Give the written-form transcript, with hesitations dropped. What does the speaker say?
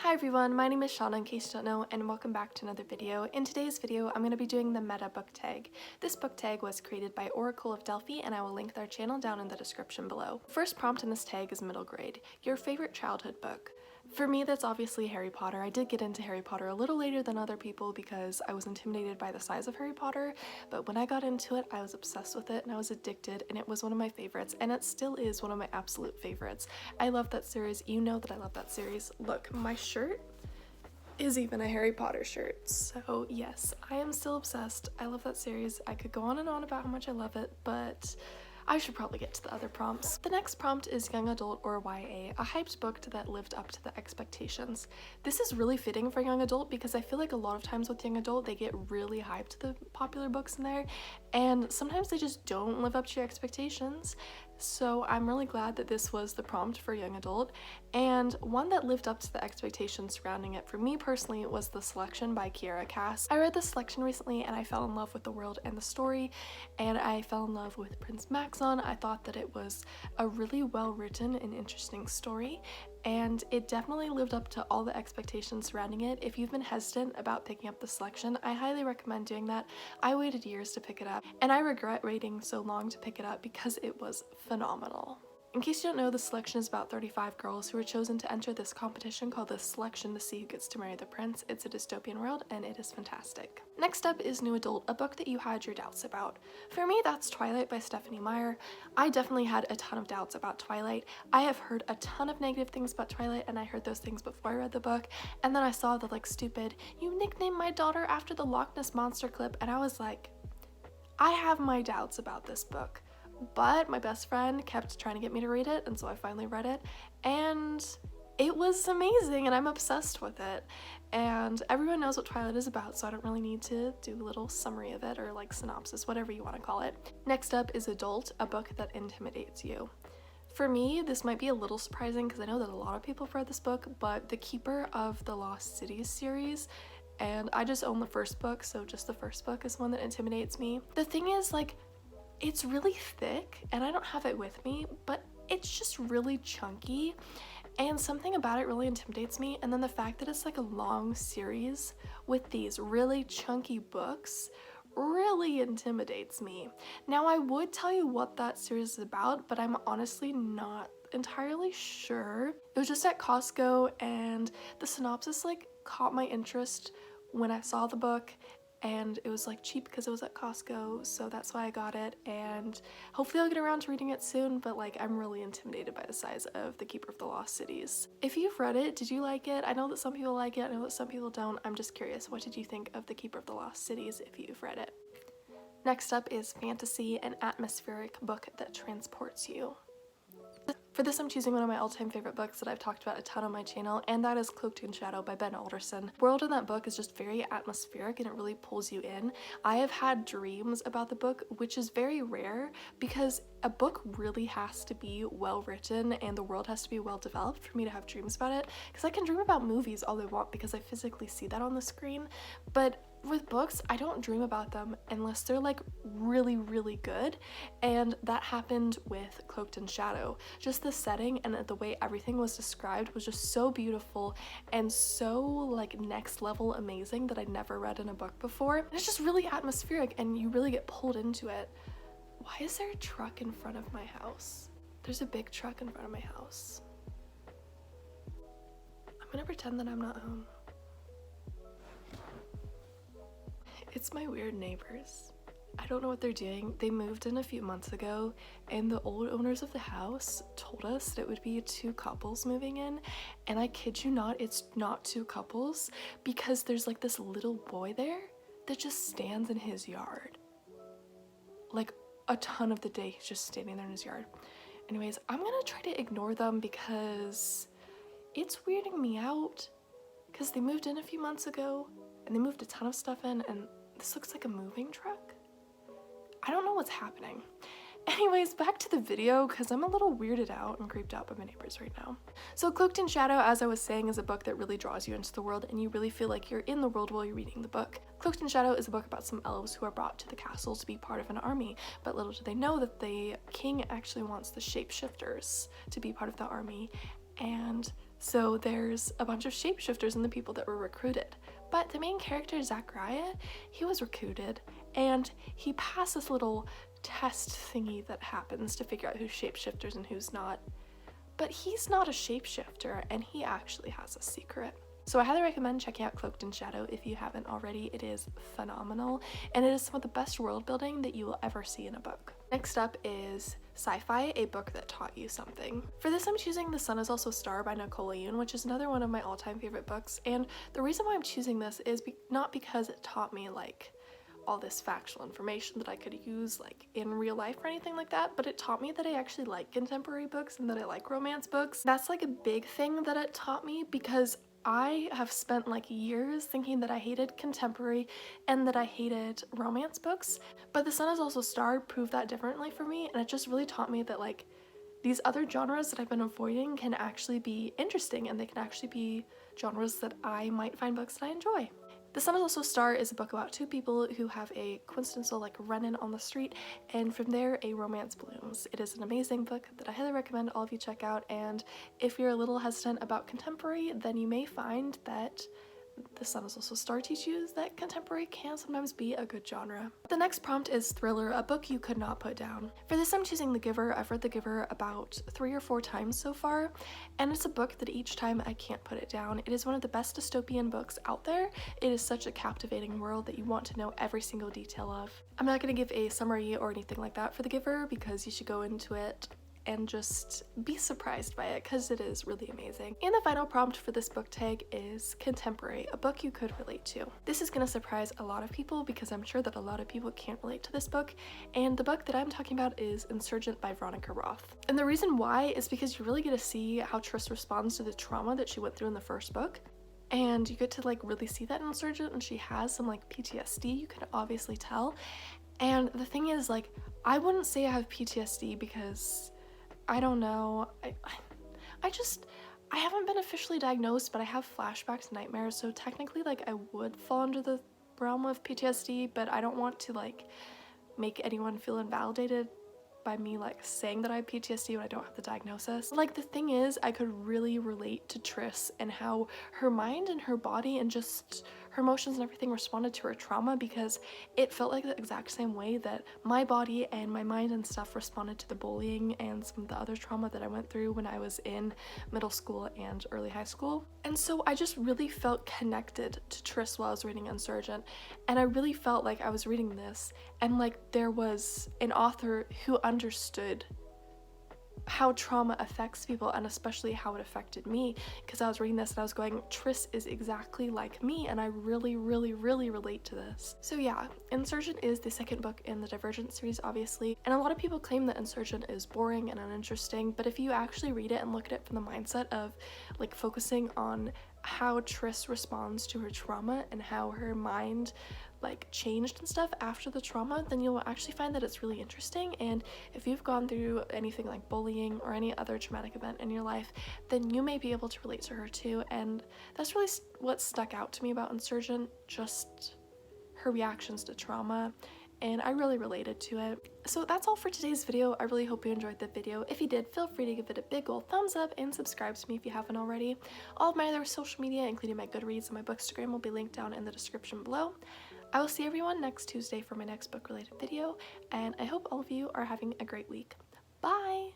Hi everyone, my name is Shauna in case you don't know, and welcome back to another video. In today's video, I'm going to be doing the meta book tag. This book tag was created by Oracle of Delphi, and I will link their channel down in the description below. First prompt in this tag is middle grade. Your favorite childhood book. For me, that's obviously Harry Potter. I did get into Harry Potter a little later than other people because I was intimidated by the size of Harry Potter, but when I got into it, I was obsessed with it and I was addicted, and it was one of my favorites, and it still is one of my absolute favorites. I love that series. You know that I love that series. Look, my shirt is even a Harry Potter shirt, so yes, I am still obsessed. I love that series. I could go on and on about how much I love it, but I should probably get to the other prompts. The next prompt is young adult or YA, a hyped book that lived up to the expectations. This is really fitting for young adult because I feel like a lot of times with young adult they get really hyped to the popular books in there, and sometimes they just don't live up to your expectations. So I'm really glad that this was the prompt for young adult, and one that lived up to the expectations surrounding it for me personally was The Selection by Kiera Cass. I read The Selection recently and I fell in love with the world and the story, and I fell in love with Prince Maxon. I thought that it was a really well written and interesting story, and it definitely lived up to all the expectations surrounding it. If you've been hesitant about picking up The Selection, I highly recommend doing that. I waited years to pick it up, and I regret waiting so long to pick it up because it was phenomenal. In case you don't know, The Selection is about 35 girls who are chosen to enter this competition called The Selection to see who gets to marry the prince. It's a dystopian world and it is fantastic. Next up is new adult, a book that you had your doubts about. For me, that's Twilight by Stephanie Meyer. I definitely had a ton of doubts about Twilight. I have heard a ton of negative things about Twilight, and I heard those things before I read the book, and then I saw the stupid, "You nicknamed my daughter after the Loch Ness Monster" clip, and I was like, I have my doubts about this book. But my best friend kept trying to get me to read it, and so I finally read it, and it was amazing, and I'm obsessed with it. And everyone knows what Twilight is about, so I don't really need to do a little summary of it or synopsis, whatever you want to call it. Next up is Adult, a book that intimidates you. For me, this might be a little surprising because I know that a lot of people have read this book, but The Keeper of the Lost Cities series, and I just own the first book, so just the first book is one that intimidates me. The thing is, it's really thick, and I don't have it with me, but it's just really chunky, and something about it really intimidates me. And then the fact that it's a long series with these really chunky books really intimidates me. Now, I would tell you what that series is about, but I'm honestly not entirely sure. It was just at Costco, and the synopsis caught my interest when I saw the book, and it was cheap because it was at Costco, so that's why I got it, and hopefully I'll get around to reading it soon, but I'm really intimidated by the size of The Keeper of the Lost Cities. If you've read it, did you like it? I know that some people like it, I know that some people don't. I'm just curious, what did you think of The Keeper of the Lost Cities if you've read it? Next up is fantasy, an atmospheric book that transports you. For this, I'm choosing one of my all-time favorite books that I've talked about a ton on my channel, and that is Cloaked in Shadow by Ben Alderson. The world in that book is just very atmospheric, and it really pulls you in. I have had dreams about the book, which is very rare because a book really has to be well written and the world has to be well developed for me to have dreams about it, because I can dream about movies all I want because I physically see that on the screen, but with books, I don't dream about them unless they're really, really good, and that happened with Cloaked in Shadow. Just the setting and the way everything was described was just so beautiful and so next level amazing that I'd never read in a book before. And it's just really atmospheric and you really get pulled into it. Why is there a truck in front of my house? There's a big truck in front of my house. I'm gonna pretend that I'm not home. It's my weird neighbors. I don't know what they're doing. They moved in a few months ago, and the old owners of the house told us that it would be 2 couples moving in, and I kid you not, it's not 2 couples because there's this little boy there that just stands in his yard. A ton of the day he's just standing there in his yard. Anyways, I'm gonna try to ignore them because it's weirding me out because they moved in a few months ago and they moved a ton of stuff in, and this looks like a moving truck. I don't know what's happening. Anyways, back to the video because I'm a little weirded out and creeped out by my neighbors right now. So Cloaked in Shadow, as I was saying, is a book that really draws you into the world and you really feel like you're in the world while you're reading the book. Cloaked in Shadow is a book about some elves who are brought to the castle to be part of an army, but little do they know that the king actually wants the shapeshifters to be part of the army, and So there's a bunch of shapeshifters and the people that were recruited. But the main character, Zachariah, he was recruited and he passed this little test thingy that happens to figure out who's shapeshifters and who's not. But he's not a shapeshifter and he actually has a secret. So I highly recommend checking out Cloaked in Shadow if you haven't already. It is phenomenal and it is some of the best world building that you will ever see in a book. Next up is SciFi, a book that taught you something. For this I'm choosing The Sun Is Also a Star by Nicole Yoon, which is another one of my all-time favorite books, and the reason why I'm choosing this is not because it taught me like all this factual information that I could use like in real life or anything like that, but it taught me that I actually like contemporary books and that I like romance books. That's like a big thing that it taught me because I have spent like years thinking that I hated contemporary and that I hated romance books, but The Sun Is Also a Star proved that differently for me, and it just really taught me that like these other genres that I've been avoiding can actually be interesting and they can actually be genres that I might find books that I enjoy. The Sun Is Also a Star is a book about two people who have a coincidental like run-in on the street, and from there a romance blooms. It is an amazing book that I highly recommend all of you check out, and if you're a little hesitant about contemporary, then you may find that The Sun Is Also a Star teaches you that contemporary can sometimes be a good genre. The next prompt is thriller, a book you could not put down. For this I'm choosing The Giver. I've read The Giver about 3 or 4 times so far, and it's a book that each time I can't put it down. It is one of the best dystopian books out there. It is such a captivating world that you want to know every single detail of. I'm not going to give a summary or anything like that for The Giver because you should go into it and just be surprised by it because it is really amazing. And the final prompt for this book tag is contemporary, a book you could relate to. This is gonna surprise a lot of people because I'm sure that a lot of people can't relate to this book, and the book that I'm talking about is Insurgent by Veronica Roth. And the reason why is because you really get to see how Triss responds to the trauma that she went through in the first book. And you get to like really see that in Insurgent, and she has some like PTSD, you can obviously tell. And the thing is, like, I wouldn't say I have PTSD because I don't know, I haven't been officially diagnosed, but I have flashbacks, nightmares, so technically like I would fall under the realm of PTSD, but I don't want to like make anyone feel invalidated by me like saying that I have PTSD when I don't have the diagnosis. Like, the thing is, I could really relate to Triss and how her mind and her body and just her emotions and everything responded to her trauma, because it felt like the exact same way that my body and my mind and stuff responded to the bullying and some of the other trauma that I went through when I was in middle school and early high school. And so I just really felt connected to Triss while I was reading Insurgent, and I really felt like I was reading this and like there was an author who understood how trauma affects people, and especially how it affected me, because I was reading this and I was going, Triss is exactly like me, and I really relate to this. So yeah, Insurgent is the second book in the Divergent series, obviously, and a lot of people claim that Insurgent is boring and uninteresting, but if you actually read it and look at it from the mindset of like focusing on how Triss responds to her trauma and how her mind like changed and stuff after the trauma, then you'll actually find that it's really interesting. And if you've gone through anything like bullying or any other traumatic event in your life, then you may be able to relate to her too. And that's really what stuck out to me about Insurgent, just her reactions to trauma, and I really related to it. So that's all for today's video. I really hope you enjoyed the video. If you did, feel free to give it a big old thumbs up and subscribe to me if you haven't already. All of my other social media, including my Goodreads and my Bookstagram, will be linked down in the description below. I will see everyone next Tuesday for my next book related video, and I hope all of you are having a great week. Bye!